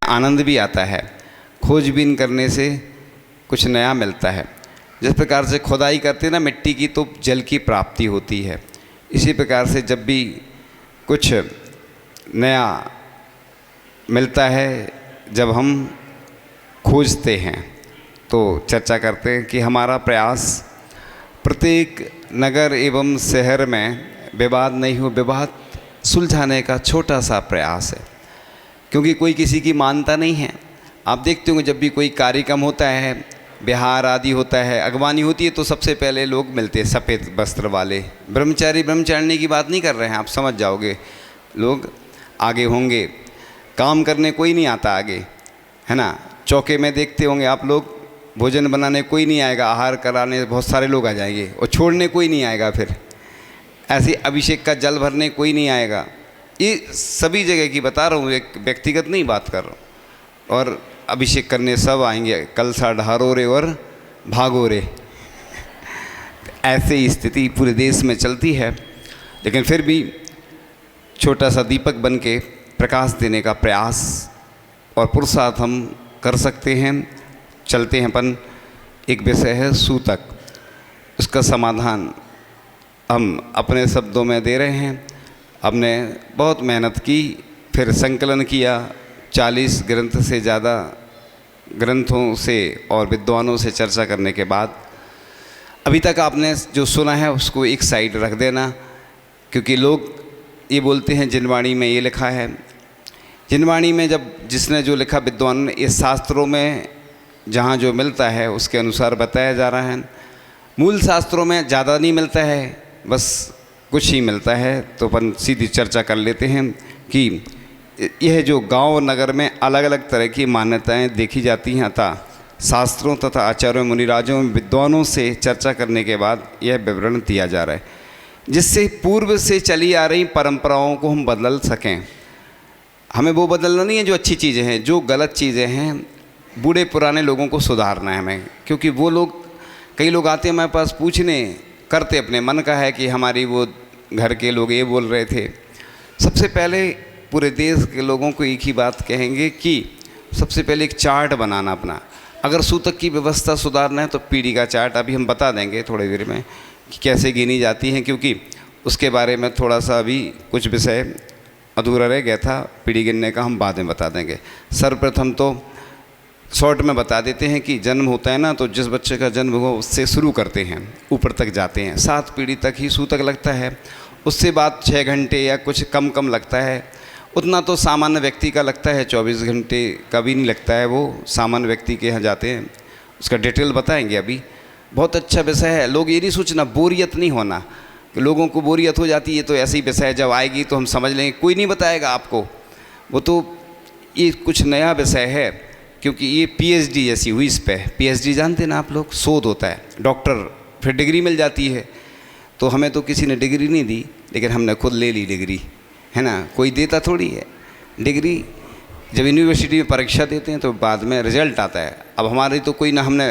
आनंद भी आता है, खोजबीन करने से कुछ नया मिलता है। जिस प्रकार से खुदाई करते हैं ना मिट्टी की, तो जल की प्राप्ति होती है। इसी प्रकार से जब भी कुछ नया मिलता है, जब हम खोजते हैं तो चर्चा करते हैं कि हमारा प्रयास प्रत्येक नगर एवं शहर में विवाद नहीं हो, विवाद सुलझाने का छोटा सा प्रयास है। क्योंकि कोई किसी की मानता नहीं है। आप देखते होंगे जब भी कोई कार्यक्रम होता है, बिहार आदि होता है, अगवानी होती है, तो सबसे पहले लोग मिलते हैं सफ़ेद वस्त्र वाले। ब्रह्मचारी ब्रह्मचारिणी की बात नहीं कर रहे हैं, आप समझ जाओगे। लोग आगे होंगे, काम करने कोई नहीं आता आगे, है ना। चौके में देखते होंगे आप लोग, भोजन बनाने कोई नहीं आएगा, आहार कराने बहुत सारे लोग आ जाएंगे और छोड़ने कोई नहीं आएगा। फिर ऐसे अभिषेक का जल भरने कोई नहीं आएगा। ये सभी जगह की बता रहा हूँ, एक व्यक्तिगत नहीं बात कर रहा हूँ। और अभिषेक करने सब आएंगे, कलसा ढारो रे और भागो रे। ऐसे ही स्थिति पूरे देश में चलती है। लेकिन फिर भी छोटा सा दीपक बन के प्रकाश देने का प्रयास और पुरुषार्थ हम कर सकते हैं। चलते हैं अपन। एक विषय है सूतक, उसका समाधान हम अपने शब्दों में दे रहे हैं। हमने बहुत मेहनत की, फिर संकलन किया, 40 ग्रंथ से ज़्यादा ग्रंथों से और विद्वानों से चर्चा करने के बाद अभी तक आपने जो सुना है उसको एक साइड रख देना। क्योंकि लोग ये बोलते हैं जिनवाणी में ये लिखा है। जिनवाणी में जब जिसने जो लिखा विद्वान ने, ये शास्त्रों में जहाँ जो मिलता है उसके अनुसार बताया जा रहा है। मूल शास्त्रों में ज़्यादा नहीं मिलता है, बस कुछ ही मिलता है। तो अपन सीधी चर्चा कर लेते हैं कि यह जो गांव नगर में अलग अलग तरह की मान्यताएं देखी जाती हैं, अतः शास्त्रों तथा आचार्यों मुनिराजों विद्वानों से चर्चा करने के बाद यह विवरण दिया जा रहा है, जिससे पूर्व से चली आ रही परंपराओं को हम बदल सकें। हमें वो बदलना नहीं है जो अच्छी चीज़ें हैं, जो गलत चीज़ें हैं बूढ़े पुराने लोगों को सुधारना है हमें। क्योंकि वो लोग, कई लोग आते हैं हमारे पास पूछने, करते अपने मन का है कि हमारी वो घर के लोग ये बोल रहे थे। सबसे पहले पूरे देश के लोगों को एक ही बात कहेंगे कि सबसे पहले एक चार्ट बनाना अपना। अगर सूतक की व्यवस्था सुधारना है तो पीढ़ी का चार्ट अभी हम बता देंगे थोड़ी देर में कि कैसे गिनी जाती हैं, क्योंकि उसके बारे में थोड़ा सा अभी कुछ विषय अधूरा रह गया था। पीढ़ी गिनने का हम बाद में बता देंगे। सर्वप्रथम तो शॉर्ट में बता देते हैं कि जन्म होता है ना, तो जिस बच्चे का जन्म हुआ उससे शुरू करते हैं, ऊपर तक जाते हैं। 7 पीढ़ी तक ही सूतक लगता है। उससे बाद 6 घंटे या कुछ कम कम लगता है। उतना तो सामान्य व्यक्ति का लगता है, 24 घंटे का भी नहीं लगता है। वो सामान्य व्यक्ति के यहाँ जाते हैं, उसका डिटेल बताएंगे अभी। बहुत अच्छा विषय है। लोग ये नहीं सोचना, बोरियत नहीं होना कि लोगों को बोरियत हो जाती है। तो ऐसे ही विषय जब आएगी तो हम समझ लेंगे, कोई नहीं बताएगा आपको। वो तो ये कुछ नया विषय है, क्योंकि ये पीएचडी जैसी हुई इस पर। पीएचडी जानते ना आप लोग, शोध होता है, डॉक्टर, फिर डिग्री मिल जाती है। तो हमें तो किसी ने डिग्री नहीं दी, लेकिन हमने खुद ले ली डिग्री, है ना। कोई देता थोड़ी है डिग्री। जब यूनिवर्सिटी में परीक्षा देते हैं तो बाद में रिजल्ट आता है। अब हमारी तो कोई ना हमने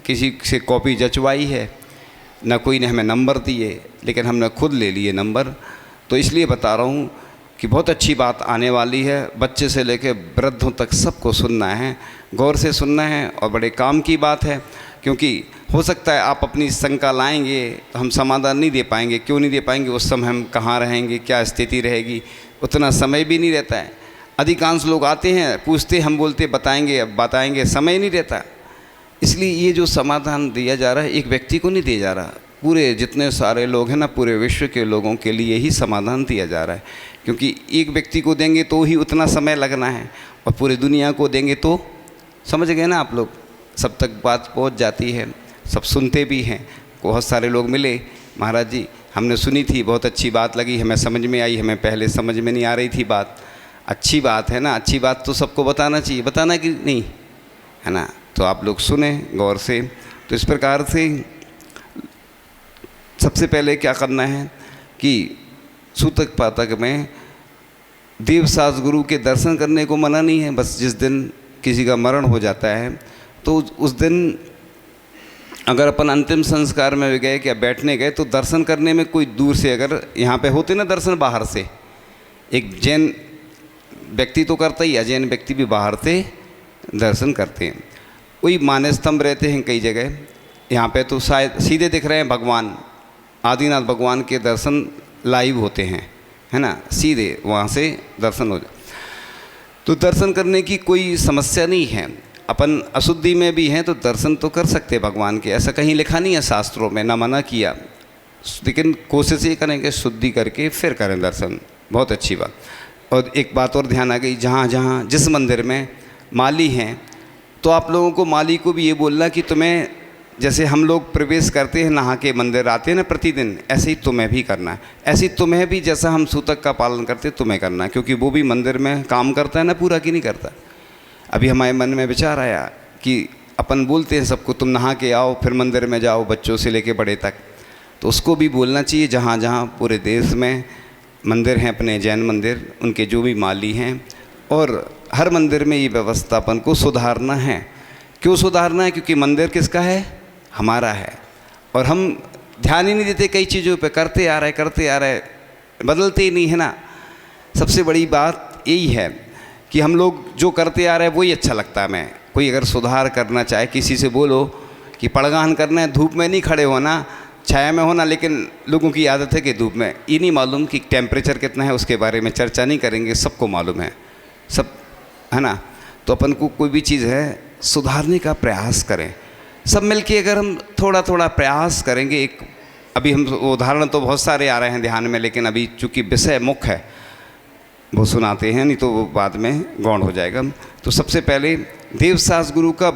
किसी से कॉपी जचवाई है, ना कोई ने हमें नंबर दिए, लेकिन हमने खुद ले लिए नंबर। तो इसलिए बता रहा हूँ कि बहुत अच्छी बात आने वाली है। बच्चे से लेकर वृद्धों तक सबको सुनना है, गौर से सुनना है, और बड़े काम की बात है। क्योंकि हो सकता है आप अपनी शंका लाएंगे तो हम समाधान नहीं दे पाएंगे। क्यों नहीं दे पाएंगे? उस समय हम कहाँ रहेंगे, क्या स्थिति रहेगी, उतना समय भी नहीं रहता है। अधिकांश लोग आते हैं, पूछते, हम बोलते बताएंगे, अब बताएंगे, समय नहीं रहता। इसलिए ये जो समाधान दिया जा रहा है एक व्यक्ति को नहीं दिया जा रहा, पूरे जितने सारे लोग हैं ना, पूरे विश्व के लोगों के लिए ही समाधान दिया जा रहा है। क्योंकि एक व्यक्ति को देंगे तो ही उतना समय लगना है, और पूरी दुनिया को देंगे तो, समझ गए ना आप लोग, सब तक बात पहुंच जाती है, सब सुनते भी हैं। बहुत सारे लोग मिले, महाराज जी हमने सुनी थी, बहुत अच्छी बात लगी, हमें समझ में आई, हमें पहले समझ में नहीं आ रही थी बात। अच्छी बात है ना, अच्छी बात तो सबको बताना चाहिए, बताना कि नहीं, है ना। तो आप लोग सुने गौर से। तो इस प्रकार से सबसे पहले क्या करना है कि सूतक पातक में देवसास गुरु के दर्शन करने को मना नहीं है। बस जिस दिन किसी का मरण हो जाता है तो उस दिन अगर अपन अंतिम संस्कार में भी गए, क्या बैठने गए, तो दर्शन करने में कोई दूर से, अगर यहाँ पे होते ना दर्शन बाहर से, एक जैन व्यक्ति तो करता ही, अजैन व्यक्ति भी बाहर से दर्शन करते हैं। वही मानस स्तंभ रहते हैं कई जगह, यहाँ पे तो शायद सीधे दिख रहे हैं भगवान आदिनाथ भगवान के दर्शन लाइव होते हैं, है ना, सीधे वहाँ से दर्शन हो जाए। तो दर्शन करने की कोई समस्या नहीं है। अपन अशुद्धि में भी हैं तो दर्शन तो कर सकते हैं भगवान के, ऐसा कहीं लिखा नहीं है शास्त्रों में, ना मना किया, लेकिन कोशिश ये करेंगे शुद्धि करके फिर करें दर्शन, बहुत अच्छी बात। और एक बात और ध्यान आ गई, जहाँ जहाँ जिस मंदिर में माली हैं तो आप लोगों को, माली को भी ये बोलना कि तुम्हें, जैसे हम लोग प्रवेश करते हैं नहा के मंदिर आते हैं ना प्रतिदिन, ऐसे ही तुम्हें भी करना है। ऐसे ही तुम्हें भी, जैसा हम सूतक का पालन करते तुम्हें करना है, क्योंकि वो भी मंदिर में काम करता है ना, पूरा कि नहीं करता। अभी हमारे मन में विचार आया कि अपन बोलते हैं सबको तुम नहा के आओ फिर मंदिर में जाओ, बच्चों से लेके बड़े तक, तो उसको भी बोलना चाहिए जहाँ जहाँ पूरे देश में मंदिर हैं अपने जैन मंदिर, उनके जो भी माली हैं, और हर मंदिर में ये व्यवस्था अपन को सुधारना है। क्यों सुधारना है? क्योंकि मंदिर किसका है? हमारा है। और हम ध्यान ही नहीं देते कई चीज़ों पे, करते आ रहे, बदलते ही नहीं है ना। सबसे बड़ी बात यही है कि हम लोग जो करते आ रहे हैं वही अच्छा लगता है। मैं कोई अगर सुधार करना चाहे, किसी से बोलो कि पड़गान करना है, धूप में नहीं खड़े होना, छाया में होना, लेकिन लोगों की आदत है कि धूप में, ये नहीं मालूम कि टेम्परेचर कितना है, उसके बारे में चर्चा नहीं करेंगे, सबको मालूम है, सब है ना। तो अपन को कोई भी चीज़ है सुधारने का प्रयास करें, सब मिलके अगर हम थोड़ा थोड़ा प्रयास करेंगे। एक अभी हम उदाहरण तो बहुत सारे आ रहे हैं ध्यान में, लेकिन अभी चूँकि विषय मुख्य है वो सुनाते हैं, नहीं तो वो बाद में गौण हो जाएगा। तो सबसे पहले देवशास गुरु का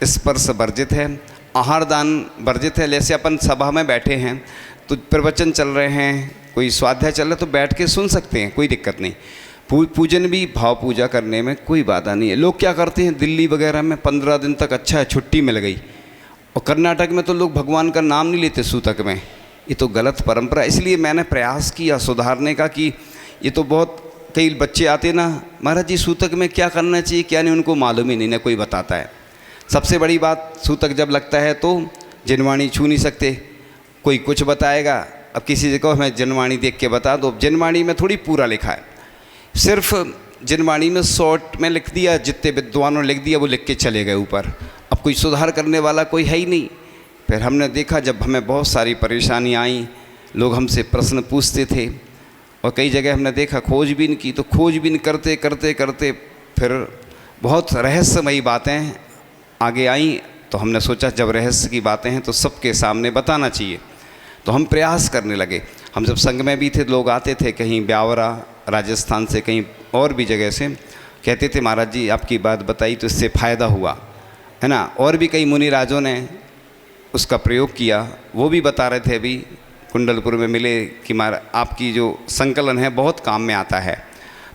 स्पर्श वर्जित है, आहार दान वर्जित है। जैसे अपन सभा में बैठे हैं तो प्रवचन चल रहे हैं, कोई स्वाध्याय चल रहा है तो बैठ के सुन सकते हैं, कोई दिक्कत नहीं। पूजन भी भाव पूजा करने में कोई बाधा नहीं है। लोग क्या करते हैं दिल्ली वगैरह में 15 दिन तक अच्छा है छुट्टी मिल गई, और कर्नाटक में तो लोग भगवान का नाम नहीं लेते सूतक में, ये तो गलत परंपरा। इसलिए मैंने प्रयास किया सुधारने का कि ये तो बहुत, कई बच्चे आते ना, महाराज जी सूतक में क्या करना चाहिए क्या नहीं, उनको मालूम ही नहीं ना कोई बताता है। सबसे बड़ी बात, सूतक जब लगता है तो जिनवाणी छू नहीं सकते, कोई कुछ बताएगा। अब किसी से कहो हमें जिनवाणी देख के बता दो, जिनवाणी में थोड़ी पूरा लिखा है, सिर्फ जिनवाणी में शॉर्ट में लिख दिया, जितने विद्वानों ने लिख दिया वो लिख के चले गए ऊपर। अब कोई सुधार करने वाला कोई है ही नहीं। फिर हमने देखा जब हमें बहुत सारी परेशानी आई, लोग हमसे प्रश्न पूछते थे, और कई जगह हमने देखा खोजबीन की, तो खोजबीन करते करते करते फिर बहुत रहस्यमयी बातें आगे आई। तो हमने सोचा जब रहस्य की बातें हैं तो सबके सामने बताना चाहिए, तो हम प्रयास करने लगे। हम जब संघ में भी थे, लोग आते थे कहीं ब्यावरा राजस्थान से, कहीं और भी जगह से, कहते थे महाराज जी आपकी बात बताई तो इससे फ़ायदा हुआ, है ना। और भी कई मुनि राजों ने उसका प्रयोग किया, वो भी बता रहे थे। अभी कुंडलपुर में मिले कि आपकी जो संकलन है बहुत काम में आता है।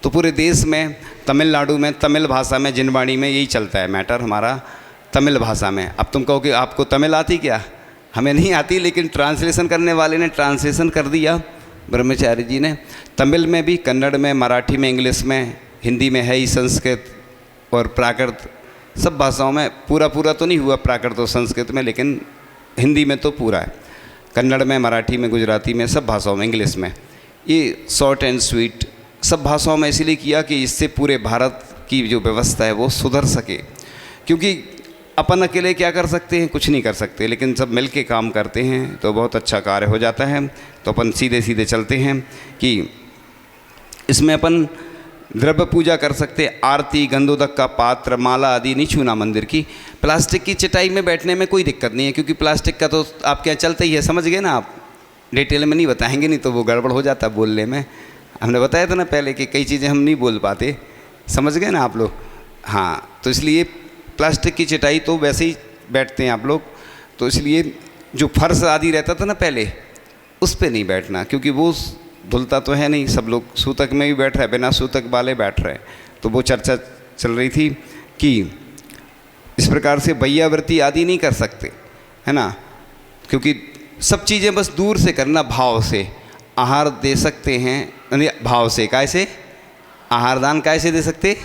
तो पूरे देश में, तमिलनाडु में तमिल भाषा में, जिनवाणी में यही चलता है मैटर हमारा, तमिल भाषा में। अब तुम कहो कि आपको तमिल आती क्या? हमें नहीं आती, लेकिन ट्रांसलेशन करने वाले ने ट्रांसलेशन कर दिया, ब्रह्मचारी जी ने। तमिल में भी, कन्नड़ में, मराठी में, इंग्लिश में, हिंदी में है ही, संस्कृत और प्राकृत, सब भाषाओं में। पूरा तो नहीं हुआ प्राकृत और संस्कृत में, लेकिन हिंदी में तो पूरा है, कन्नड़ में, मराठी में, गुजराती में, सब भाषाओं में, इंग्लिश में। ये शॉर्ट एंड स्वीट सब भाषाओं में इसलिए किया कि इससे पूरे भारत की जो व्यवस्था है वो सुधर सके। क्योंकि अपन अकेले क्या कर सकते हैं? कुछ नहीं कर सकते, लेकिन सब मिल के काम करते हैं तो बहुत अच्छा कार्य हो जाता है। तो अपन सीधे सीधे चलते हैं कि इसमें अपन द्रव्य पूजा कर सकते, आरती, गंधोदक का पात्र, माला आदि नहीं छूना मंदिर की। प्लास्टिक की चटाई में बैठने में कोई दिक्कत नहीं है, क्योंकि प्लास्टिक का तो आपके यहाँ चलता ही है, समझ गए ना आप। डिटेल में नहीं बताएंगे, नहीं तो वो गड़बड़ हो जाता बोलने में। हमने बताया था ना पहले कि कई चीज़ें हम नहीं बोल पाते, समझ गए ना आप लोग। हाँ, तो इसलिए प्लास्टिक की चटाई तो वैसे ही बैठते हैं आप लोग, तो इसलिए जो फर्श आदि रहता था ना पहले, उस पर नहीं बैठना, क्योंकि वो धुलता तो है नहीं। सब लोग सूतक में भी बैठ रहे हैं, बिना सूतक वाले बैठ रहे हैं। तो वो चर्चा चल रही थी कि इस प्रकार से वैयावृत्ति आदि नहीं कर सकते, है ना, क्योंकि सब चीज़ें बस दूर से करना, भाव से। आहार दे सकते हैं भाव से, कैसे आहार दान कैसे दे सकते?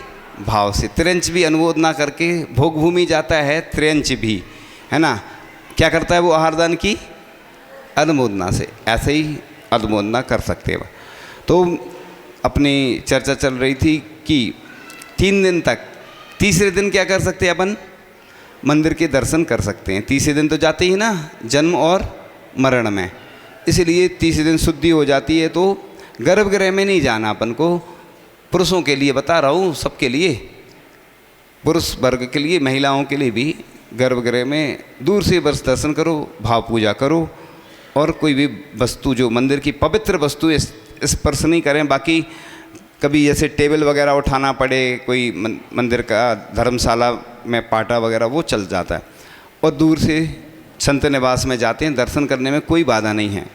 भाव से। त्रियंच भी अनुमोद ना करके भोग भूमि जाता है, त्रियंच भी, है ना, क्या करता है वो आहार दान की अनुमोदना से, ऐसे ही अनुमोदना कर सकते हैं। तो अपनी चर्चा चल रही थी कि 3 दिन तक, तीसरे दिन क्या कर सकते हैं अपन? मंदिर के दर्शन कर सकते हैं। तीसरे दिन तो जाते ही ना जन्म और मरण में, इसलिए तीसरे दिन शुद्धि हो जाती है। तो गर्भगृह में नहीं जाना अपन को, पुरुषों के लिए बता रहा हूँ, सबके लिए, पुरुष वर्ग के लिए, महिलाओं के लिए भी गर्भगृह में दूर से बस दर्शन करो, भाव पूजा करो, और कोई भी वस्तु जो मंदिर की पवित्र वस्तु स्पर्श नहीं करें। बाकी कभी जैसे टेबल वगैरह उठाना पड़े, कोई मंदिर का धर्मशाला में पाटा वगैरह, वो चल जाता है। और दूर से संत निवास में जाते हैं, दर्शन करने में कोई बाधा नहीं है।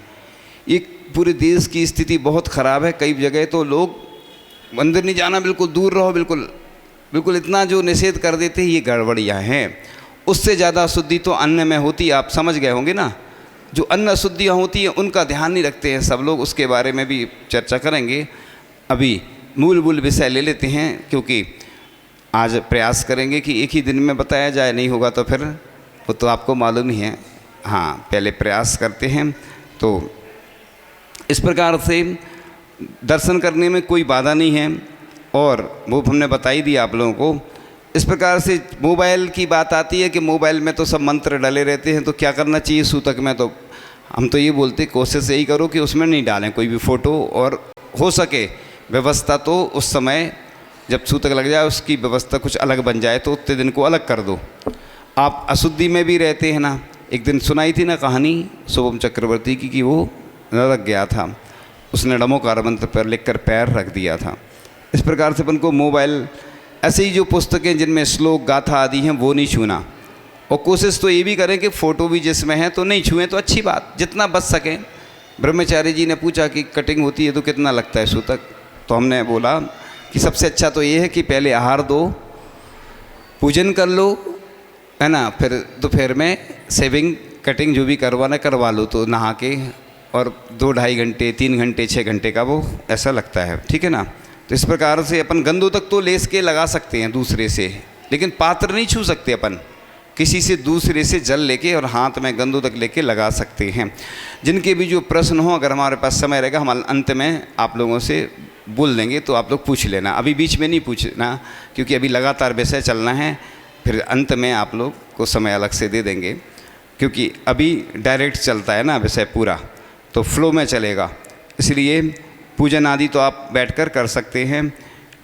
ये पूरे देश की स्थिति बहुत ख़राब है। कई जगह तो लोग मंदिर नहीं जाना, बिल्कुल दूर रहो, बिल्कुल बिल्कुल इतना जो निषेध कर देते हैं, ये गड़बड़ियाँ हैं। उससे ज़्यादा अशुद्धि तो अन्न में होती है, आप समझ गए होंगे ना। जो अन्न अशुद्धियाँ होती हैं उनका ध्यान नहीं रखते हैं सब लोग, उसके बारे में भी चर्चा करेंगे। अभी मूल विषय ले लेते हैं, क्योंकि आज प्रयास करेंगे कि एक ही दिन में बताया जाए, नहीं होगा तो फिर वो तो आपको मालूम ही है। हाँ, पहले प्रयास करते हैं। तो इस प्रकार से दर्शन करने में कोई बाधा नहीं है, और वो हमने बता ही दिया आप लोगों को। इस प्रकार से मोबाइल की बात आती है कि मोबाइल में तो सब मंत्र डले रहते हैं, तो क्या करना चाहिए सूतक में? तो हम तो ये बोलते, कोशिश यही करो कि उसमें नहीं डालें कोई भी फ़ोटो, और हो सके व्यवस्था तो उस समय जब सूतक लग जाए उसकी व्यवस्था कुछ अलग बन जाए, तो उतने दिन को अलग कर दो। आप अशुद्धि में भी रहते हैं ना। एक दिन सुनाई थी ना कहानी शुभम चक्रवर्ती की, कि वो नरक गया था, उसने नमोकार मंत्र पर लिखकर पैर रख दिया था। इस प्रकार से अपन को मोबाइल, ऐसे ही जो पुस्तकें जिनमें श्लोक गाथा आदि हैं वो नहीं छूना, और कोशिश तो ये भी करें कि फ़ोटो भी जिसमें है तो नहीं छुएं, तो अच्छी बात, जितना बच सकें। ब्रह्मचारी जी ने पूछा कि कटिंग होती है तो कितना लगता है सूतक? तो हमने बोला कि सबसे अच्छा तो ये है कि पहले आहार दो, पूजन कर लो, है ना, फिर दोपहर में शेविंग कटिंग जो भी करवाना करवा लो, तो नहा के, और 2-2.5 घंटे 3 घंटे 6 घंटे का वो ऐसा लगता है, ठीक है ना। तो इस प्रकार से अपन गंदों तक तो लेस के लगा सकते हैं दूसरे से, लेकिन पात्र नहीं छू सकते अपन। किसी से दूसरे से जल लेके और हाथ में गंदों तक लेके लगा सकते हैं। जिनके भी जो प्रश्न हो, अगर हमारे पास समय रहेगा हम अंत में आप लोगों से बोल देंगे, तो आप लोग पूछ लेना। अभी बीच में नहीं पूछना, क्योंकि अभी लगातार विषय चलना है, फिर अंत में आप लोग को समय अलग से दे देंगे, क्योंकि अभी डायरेक्ट चलता है ना विषय पूरा, तो फ्लो में चलेगा। इसलिए पूजन आदि तो आप बैठकर कर सकते हैं।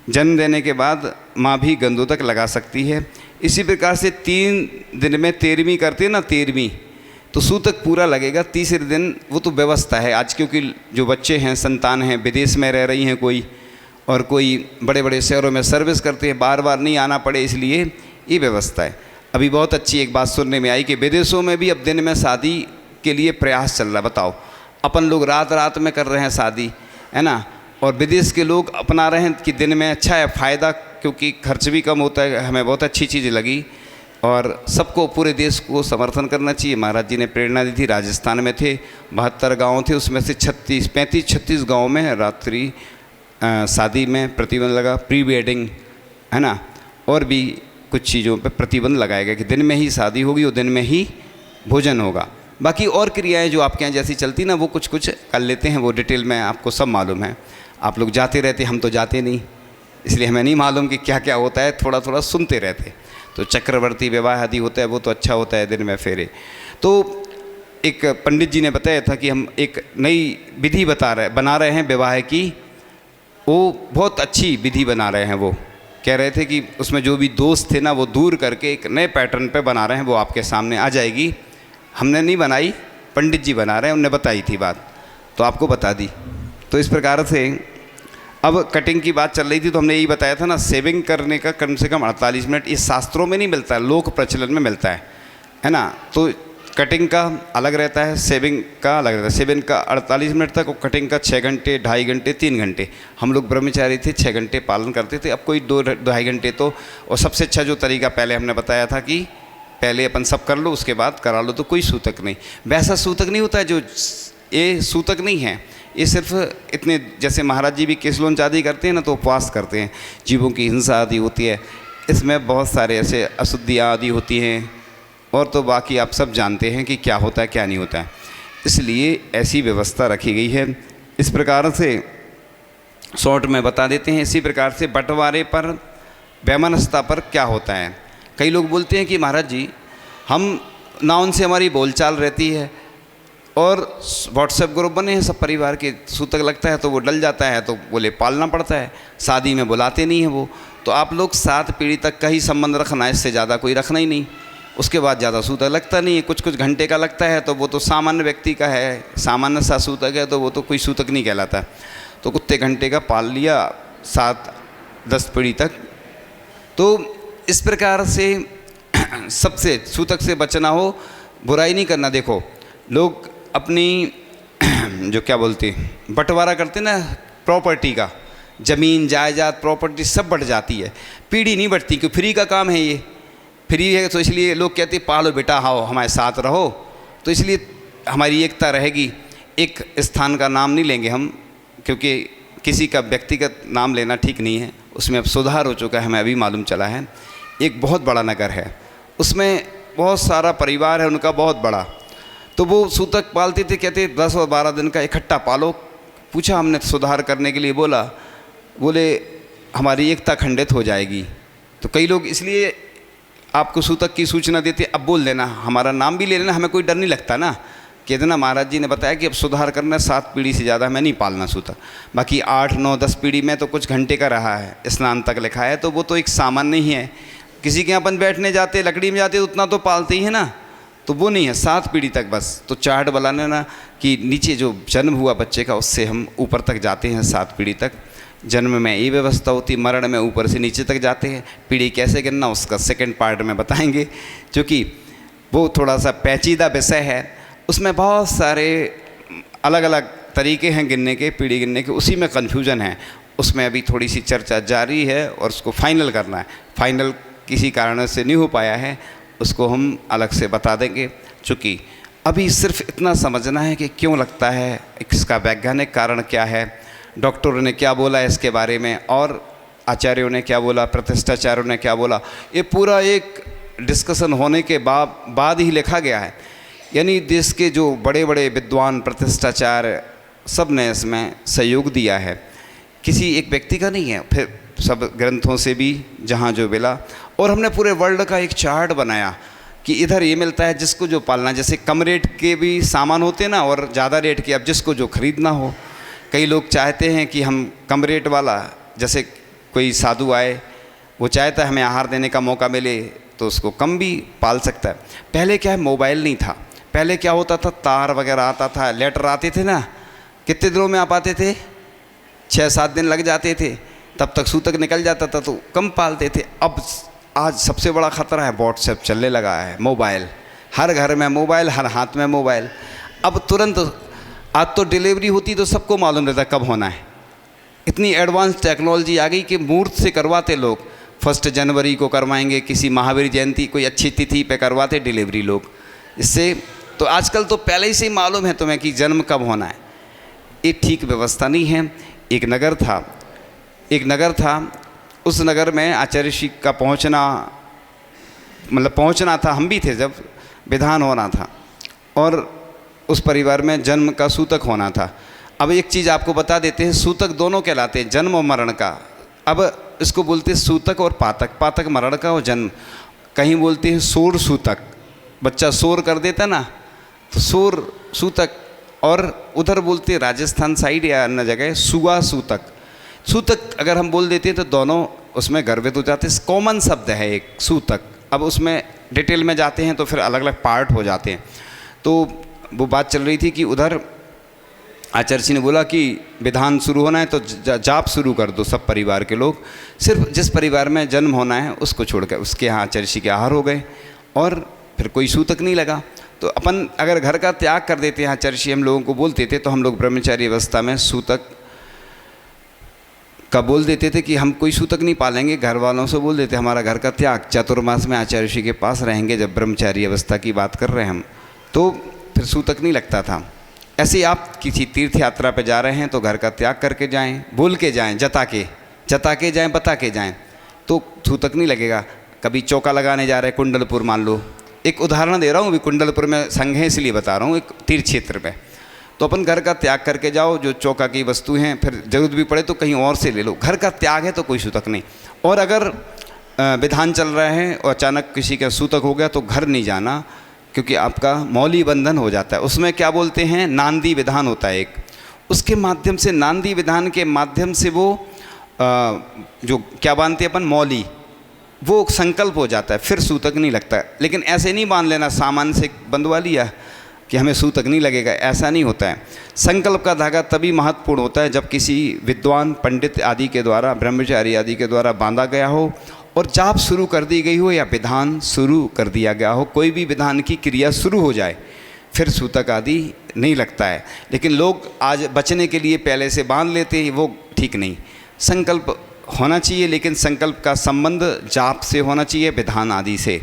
जन्म देने के बाद माँ भी गंदों तक लगा सकती है। इसी प्रकार से 3 दिन में 13वीं करते हैं ना, 13वीं, तो सूतक पूरा लगेगा। तीसरे दिन वो तो व्यवस्था है आज, क्योंकि जो बच्चे हैं, संतान हैं, विदेश में रह रही हैं कोई, और कोई बड़े बड़े शहरों में सर्विस करते हैं, बार बार नहीं आना पड़े, इसलिए ये व्यवस्था है। अभी बहुत अच्छी एक बात सुनने में आई कि विदेशों में भी अब दिन में शादी के लिए प्रयास चल रहा है। बताओ, अपन लोग रात रात में कर रहे हैं शादी, है ना, और विदेश के लोग अपना रहे हैं कि दिन में। अच्छा है, फ़ायदा, क्योंकि खर्च भी कम होता है। हमें बहुत अच्छी चीज़ लगी, और सबको, पूरे देश को समर्थन करना चाहिए। महाराज जी ने प्रेरणा दी थी। राजस्थान में थे 72 गाँव थे, उसमें से 35-36 गाँव में रात्रि शादी में प्रतिबंध लगा, प्री वेडिंग, है ना, और भी कुछ चीज़ों पे प्रतिबंध लगाया गया कि दिन में ही शादी होगी और दिन में ही भोजन होगा। बाकी और क्रियाएं जो आपके यहाँ जैसी चलती ना, वो कुछ कुछ कर लेते हैं, वो डिटेल में आपको सब मालूम है। आप लोग जाते रहते, हम तो जाते नहीं, इसलिए हमें नहीं मालूम कि क्या क्या होता है, थोड़ा थोड़ा सुनते रहते। तो चक्रवर्ती विवाह आदि होता है, वो तो अच्छा होता है, दिन में फेरे। तो एक पंडित जी ने बताया था कि हम एक नई विधि बना रहे हैं विवाह की, वो बहुत अच्छी विधि बना रहे हैं। वो कह रहे थे कि उसमें जो भी दोष थे ना, वो दूर करके एक नए पैटर्न पे बना रहे हैं, वो आपके सामने आ जाएगी। हमने नहीं बनाई, पंडित जी बना रहे हैं, उन्होंने बताई थी बात, तो आपको बता दी। तो इस प्रकार से अब कटिंग की बात चल रही थी, तो हमने यही बताया था ना, शेविंग करने का कम से कम 48 मिनट, ये शास्त्रों में नहीं मिलता है, लोक प्रचलन में मिलता है ना। तो कटिंग का अलग रहता है, शेविंग का अलग रहता है। शेविंग का 48 मिनट तक, और कटिंग का 6 घंटे, 2.5 घंटे, 3 घंटे। हम लोग ब्रह्मचारी थे, 6 घंटे पालन करते थे। अब कोई 2-2.5 घंटे तो, और सबसे अच्छा जो तरीका पहले हमने बताया था कि पहले अपन सब कर लो, उसके बाद करा लो, तो कोई सूतक नहीं। वैसा सूतक नहीं होता है जो, ये सूतक नहीं है, ये सिर्फ इतने, जैसे महाराज जी भी केसलोन आदि करते हैं ना, तो उपवास करते हैं, जीवों की हिंसा आदि होती है, इसमें बहुत सारे ऐसे अशुद्धियाँ आदि होती हैं, और तो बाकी आप सब जानते हैं कि क्या होता है क्या नहीं होता है। इसलिए ऐसी व्यवस्था रखी गई है। इस प्रकार से शॉर्ट में बता देते हैं। इसी प्रकार से बंटवारे पर, वैमनस्यता पर क्या होता है। कई लोग बोलते हैं कि महाराज जी हम ना उनसे हमारी बोलचाल रहती है और व्हाट्सएप ग्रुप बने हैं सब परिवार के, सूतक लगता है तो वो डल जाता है तो बोले पालना पड़ता है, शादी में बुलाते नहीं हैं वो। तो आप लोग 7 पीढ़ी तक का ही संबंध रखना है, इससे ज़्यादा कोई रखना ही नहीं। उसके बाद ज़्यादा सूतक लगता नहीं है, कुछ कुछ घंटे का लगता है तो वो तो सामान्य व्यक्ति का है, सामान्य सा सूतक है तो वो तो कोई सूतक नहीं कहलाता। तो कुत्ते घंटे का पाल लिया 7-10 पीढ़ी तक। तो इस प्रकार से सबसे सूतक से बचना हो, बुराई नहीं करना। देखो लोग अपनी जो क्या बोलते हैं बंटवारा करते ना प्रॉपर्टी का, ज़मीन जायदाद प्रॉपर्टी सब बढ़ जाती है, पीढ़ी नहीं बढ़ती, क्योंकि फ्री का काम है ये, फ्री है तो इसलिए लोग कहते हैं पालो बेटा आओ हमारे साथ रहो, तो इसलिए हमारी एकता रहेगी। एक स्थान का नाम नहीं लेंगे हम, क्योंकि किसी का व्यक्तिगत नाम लेना ठीक नहीं है, उसमें अब सुधार हो चुका है, हमें अभी मालूम चला है। एक बहुत बड़ा नगर है, उसमें बहुत सारा परिवार है उनका बहुत बड़ा, तो वो सूतक पालते थे, कहते 10 और 12 दिन का इकट्ठा पालो। पूछा हमने सुधार करने के लिए, बोले हमारी एकता खंडित हो जाएगी। तो कई लोग इसलिए आपको सूतक की सूचना देते, अब बोल देना हमारा नाम भी ले लेना, हमें कोई डर नहीं लगता ना। कह देना महाराज जी ने बताया कि अब सुधार करना, 7 पीढ़ी से ज़्यादा हमें नहीं पालना सूतक, बाकी 8, 9, 10 पीढ़ी में तो कुछ घंटे का रहा है, स्नान तक लिखा है, तो वो तो एक सामान्य ही है। किसी के यहाँ अपन बैठने जाते, लकड़ी में जाते, उतना तो पालते ही है ना, तो वो नहीं है, 7 पीढ़ी तक बस। तो चार्ट बनाने ना कि नीचे जो जन्म हुआ बच्चे का उससे हम ऊपर तक जाते हैं 7 पीढ़ी तक। जन्म में ये व्यवस्था होती, मरण में ऊपर से नीचे तक जाते हैं। पीढ़ी कैसे गिनना उसका सेकंड पार्ट में बताएंगे, क्योंकि वो थोड़ा सा पेचीदा विषय है, उसमें बहुत सारे अलग अलग तरीके हैं गिनने के, पीढ़ी गिनने के, उसी में कन्फ्यूजन है। उसमें अभी थोड़ी सी चर्चा जारी है और उसको फाइनल करना है। फाइनल किसी कारण से नहीं हो पाया है, उसको हम अलग से बता देंगे। चूँकि अभी सिर्फ इतना समझना है कि क्यों लगता है, इसका वैज्ञानिक कारण क्या है, डॉक्टरों ने क्या बोला इसके बारे में, और आचार्यों ने क्या बोला, प्रतिष्ठाचार्यों ने क्या बोला, ये पूरा एक डिस्कशन होने के बाद ही लिखा गया है। यानी देश के जो बड़े बड़े विद्वान प्रतिष्ठाचार्य सब ने इसमें सहयोग दिया है, किसी एक व्यक्ति का नहीं है, फिर सब ग्रंथों से भी जहाँ जो मिला। और हमने पूरे वर्ल्ड का एक चार्ट बनाया कि इधर ये मिलता है जिसको जो पालना, जैसे कम रेट के भी सामान होते हैं ना और ज़्यादा रेट के, अब जिसको जो ख़रीदना हो। कई लोग चाहते हैं कि हम कम रेट वाला, जैसे कोई साधु आए वो चाहता है हमें आहार देने का मौका मिले तो उसको कम भी पाल सकता है। पहले क्या है, मोबाइल नहीं था, पहले क्या होता था, तार वगैरह आता था, लेटर आते थे ना, कितने दिनों में आप आते थे, 6-7 दिन लग जाते थे, तब तक सूतक निकल जाता था, तो कम पालते थे। अब आज सबसे बड़ा ख़तरा है, व्हाट्सएप चलने लगा है, मोबाइल, हर घर में मोबाइल, हर हाथ में मोबाइल। अब तुरंत, आज तो डिलीवरी होती तो सबको मालूम रहता कब होना है, इतनी एडवांस टेक्नोलॉजी आ गई कि मुहूर्त से करवाते लोग, 1 जनवरी को करवाएंगे, किसी महावीर जयंती कोई अच्छी तिथि पे करवाते डिलीवरी लोग। इससे तो आजकल तो पहले ही से मालूम है तुम्हें कि जन्म कब होना है। ये ठीक व्यवस्था नहीं है। एक नगर था, उस नगर में आचार्य श्री का पहुंचना था, हम भी थे जब विधान होना था, और उस परिवार में जन्म का सूतक होना था। अब एक चीज़ आपको बता देते हैं, सूतक दोनों कहलाते हैं, जन्म और मरण का। अब इसको बोलते हैं सूतक और पातक, पातक मरण का और जन्म। कहीं बोलते हैं शोर सूतक, बच्चा शोर कर देता ना तो शोर सूतक, और उधर बोलते हैं राजस्थान साइड या अन्य जगह सुआ सूतक। सूतक अगर हम बोल देते हैं तो दोनों उसमें गर्वित हो जाते हैं, कॉमन शब्द है एक सूतक। अब उसमें डिटेल में जाते हैं तो फिर अलग अलग पार्ट हो जाते हैं। तो वो बात चल रही थी कि उधर आचार्य जी ने बोला कि विधान शुरू होना है तो जाप शुरू कर दो सब परिवार के लोग, सिर्फ जिस परिवार में जन्म होना है उसको छोड़कर। उसके यहाँ आचार्य जी के आहार हो गए और फिर कोई सूतक नहीं लगा। तो अपन अगर घर का त्याग कर देते हैं, आचार्य जी हम लोगों को बोलते थे, तो हम लोग ब्रह्मचारी अवस्था में सूतक का बोल देते थे कि हम कोई सूतक नहीं पालेंगे, घर वालों से बोल देते हमारा घर का त्याग, चातुर्मास में आचार्य जी के पास रहेंगे। जब ब्रह्मचारी अवस्था की बात कर रहे हैं हम, तो फिर सूतक नहीं लगता था। ऐसे आप किसी तीर्थ यात्रा पे जा रहे हैं तो घर का त्याग करके जाएं, बोल के जाएं, जता के जाएं, बता के जाएं, तो सूतक नहीं लगेगा। कभी चौका लगाने जा रहे हैं कुंडलपुर, मान लो, एक उदाहरण दे रहा हूँ, अभी कुंडलपुर में संघ है इसलिए बता रहा हूँ, एक तीर्थ क्षेत्र में तो अपन घर का त्याग करके जाओ, जो चौका की वस्तु हैं, फिर जरूरत भी पड़े तो कहीं और से ले लो। घर का त्याग है तो कोई सूतक नहीं। और अगर विधान चल रहा है और अचानक किसी का सूतक हो गया तो घर नहीं जाना, क्योंकि आपका मौली बंधन हो जाता है। उसमें क्या बोलते हैं, नांदी विधान होता है एक, उसके माध्यम से, नांदी विधान के माध्यम से वो जो क्या बांधते हैं अपन, मौली, वो संकल्प हो जाता है, फिर सूतक नहीं लगता। लेकिन ऐसे नहीं बांध लेना, सामान से बंधवा लिया कि हमें सूतक नहीं लगेगा, ऐसा नहीं होता है। संकल्प का धागा तभी महत्वपूर्ण होता है जब किसी विद्वान पंडित आदि के द्वारा, ब्रह्मचारी आदि के द्वारा बांधा गया हो और जाप शुरू कर दी गई हो या विधान शुरू कर दिया गया हो, कोई भी विधान की क्रिया शुरू हो जाए, फिर सूतक आदि नहीं लगता है। लेकिन लोग आज बचने के लिए पहले से बांध लेते हैं, वो ठीक नहीं। संकल्प होना चाहिए, लेकिन संकल्प का संबंध जाप से होना चाहिए, विधान आदि से।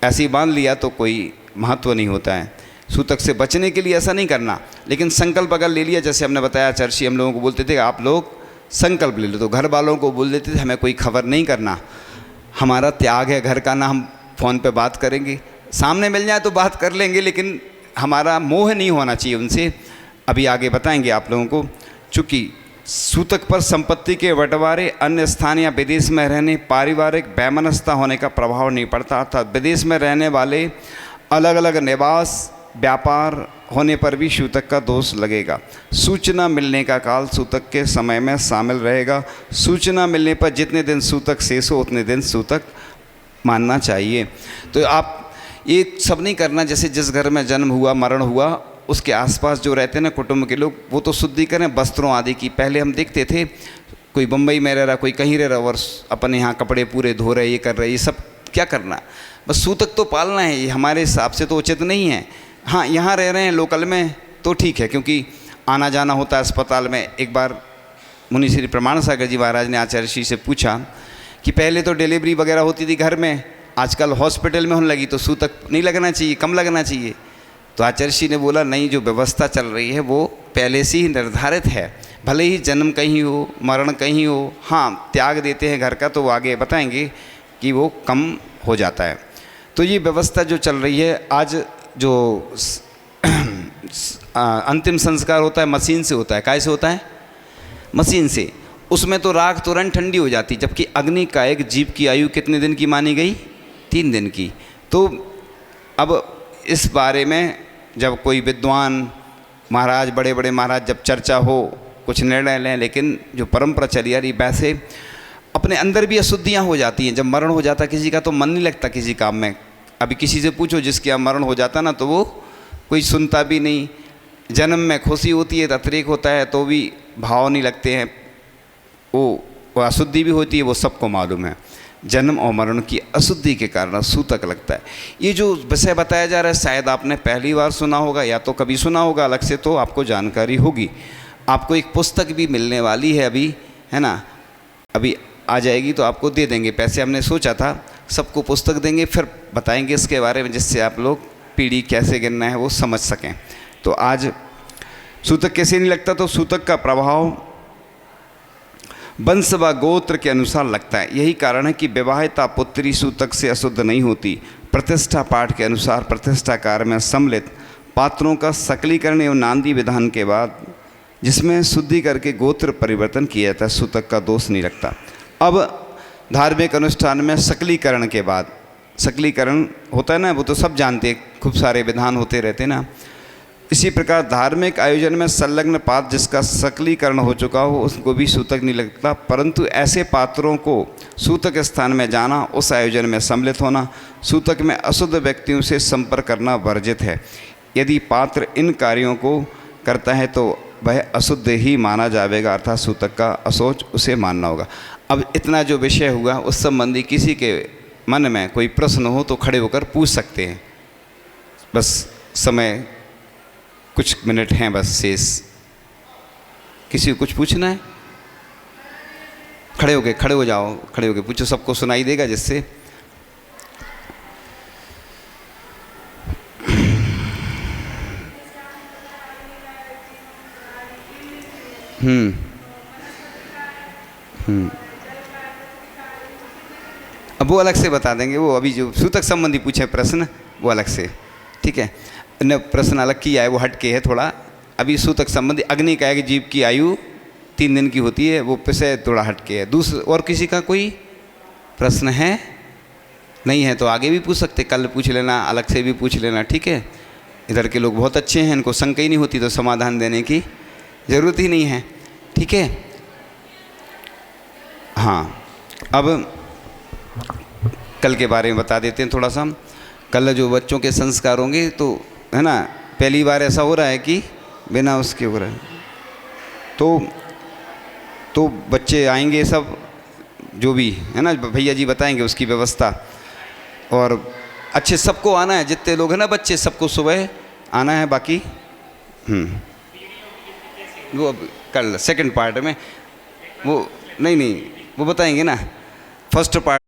ऐसे ही बांध लिया तो कोई महत्व नहीं होता है। सूतक से बचने के लिए ऐसा नहीं करना, लेकिन संकल्प अगर ले लिया, जैसे हमने बताया, चर्ची हम लोगों को बोलते थे आप लोग संकल्प ले लो, तो घर वालों को बोल देते थे हमें कोई खबर नहीं करना, हमारा त्याग है घर का, ना हम फ़ोन पे बात करेंगे, सामने मिल जाए तो बात कर लेंगे, लेकिन हमारा मोह नहीं होना चाहिए उनसे। अभी आगे बताएंगे आप लोगों को। चूँकि सूतक पर संपत्ति के बंटवारे, अन्य स्थान या विदेश में रहने, पारिवारिक वैमनस्यता होने का प्रभाव नहीं पड़ता, अर्थात विदेश में रहने वाले, अलग अलग निवास, व्यापार होने पर भी सूतक का दोष लगेगा। सूचना मिलने का काल सूतक के समय में शामिल रहेगा। सूचना मिलने पर जितने दिन सूतक शेष हो उतने दिन सूतक मानना चाहिए। तो आप ये सब नहीं करना, जैसे जिस घर में जन्म हुआ, मरण हुआ, उसके आसपास जो रहते हैं ना कुटुंब के लोग, वो तो शुद्धि करें वस्त्रों आदि की। पहले हम देखते थे कोई बम्बई में रह रहा, कोई कहीं रह रहा, और अपन यहाँ कपड़े पूरे धो रहे, ये कर रहे, ये सब क्या करना, बस सूतक तो पालना है। ये हमारे हिसाब से तो उचित नहीं है। हाँ, यहाँ रह रहे हैं लोकल में तो ठीक है, क्योंकि आना जाना होता है अस्पताल में। एक बार मुनि श्री प्रमाण सागर जी महाराज ने आचार्य श्री से पूछा कि पहले तो डिलीवरी वगैरह होती थी घर में, आजकल हॉस्पिटल में होने लगी, तो सूतक नहीं लगना चाहिए, कम लगना चाहिए। तो आचार्य श्री ने बोला नहीं, जो व्यवस्था चल रही है वो पहले से ही निर्धारित है, भले ही जन्म कहीं हो, मरण कहीं हो, हाँ त्याग देते हैं घर का, तो वो आगे बताएंगे कि वो कम हो जाता है। तो ये व्यवस्था जो चल रही है आज, जो अंतिम संस्कार होता है मशीन से होता है। काय से होता है? मशीन से। उसमें तो राख तुरंत ठंडी हो जाती, जबकि अग्नि का एक जीव की आयु कितने दिन की मानी गई? 3 दिन की। तो अब इस बारे में जब कोई विद्वान महाराज, बड़े बड़े महाराज जब चर्चा हो, कुछ निर्णय लें, लेकिन जो परंपरा चली आ रही, वैसे अपने अंदर भी अशुद्धियाँ हो जाती हैं। जब मरण हो जाता किसी का तो मन नहीं लगता किसी काम में। अभी किसी से पूछो जिसके यहाँ मरण हो जाता ना, तो वो कोई सुनता भी नहीं। जन्म में खुशी होती है, अतिरेक होता है, तो भी भाव नहीं लगते हैं। वो अशुद्धि भी होती है, वो सबको मालूम है। जन्म और मरण की अशुद्धि के कारण सूतक लगता है। ये जो विषय बताया जा रहा है, शायद आपने पहली बार सुना होगा या तो कभी सुना होगा अलग से, तो आपको जानकारी होगी। आपको एक पुस्तक भी मिलने वाली है अभी, है ना, अभी आ जाएगी तो आपको दे देंगे पैसे। हमने सोचा था सबको पुस्तक देंगे, फिर बताएंगे इसके बारे में, जिससे आप लोग पीढ़ी कैसे गिनना है वो समझ सकें। तो आज सूतक कैसे नहीं लगता, तो सूतक का प्रभाव वंश व गोत्र के अनुसार लगता है। यही कारण है कि विवाहिता पुत्री सूतक से अशुद्ध नहीं होती। प्रतिष्ठा पाठ के अनुसार प्रतिष्ठा कार्य में सम्मिलित पात्रों का सकलीकरण एवं नांदी विधान के बाद, जिसमें शुद्धि करके गोत्र परिवर्तन किया जाता है, सूतक का दोष नहीं लगता। अब धार्मिक अनुष्ठान में सकलीकरण के बाद, सकलीकरण होता है ना, वो तो सब जानते हैं, खूब सारे विधान होते रहते हैं ना। इसी प्रकार धार्मिक आयोजन में संलग्न पात्र जिसका सकलीकरण हो चुका हो, उसको भी सूतक नहीं लगता। परंतु ऐसे पात्रों को सूतक स्थान में जाना, उस आयोजन में सम्मिलित होना, सूतक में अशुद्ध व्यक्तियों से संपर्क करना वर्जित है। यदि पात्र इन कार्यों को करता है तो वह अशुद्ध ही माना जाएगा, अर्थात सूतक का अशोच उसे मानना होगा। अब इतना जो विषय हुआ, उस संबंधी किसी के मन में कोई प्रश्न हो तो खड़े होकर पूछ सकते हैं। बस समय कुछ मिनट हैं बस शेष। किसी को कुछ पूछना है? खड़े हो जाओ, खड़े होके पूछो, सबको सुनाई देगा जिससे। अब वो अलग से बता देंगे, वो अभी जो सूतक संबंधी पूछे प्रश्न वो अलग से, ठीक है। ने प्रश्न अलग किया है, वो हट के है थोड़ा, अभी सूतक संबंधी अग्नि का एक जीव की आयु 3 दिन की होती है, वो विषय थोड़ा हटके है। दूसरा और किसी का कोई प्रश्न है? नहीं है तो आगे भी पूछ सकते, कल पूछ लेना, अलग से भी पूछ लेना, ठीक है। इधर के लोग बहुत अच्छे हैं, इनको शंका ही नहीं होती तो समाधान देने की ज़रूरत ही नहीं है, ठीक है। हाँ, अब कल के बारे में बता देते हैं थोड़ा सा। कल जो बच्चों के संस्कार होंगे तो है ना, पहली बार ऐसा हो रहा है कि बिना उसके हो रहा है, तो बच्चे आएंगे सब, जो भी है ना भैया जी बताएंगे उसकी व्यवस्था। और अच्छे सबको आना है, जितने लोग हैं ना बच्चे, सबको सुबह आना है। बाकी वो अब कल सेकंड पार्ट में वो नहीं वो बताएंगे ना, फर्स्ट पार्ट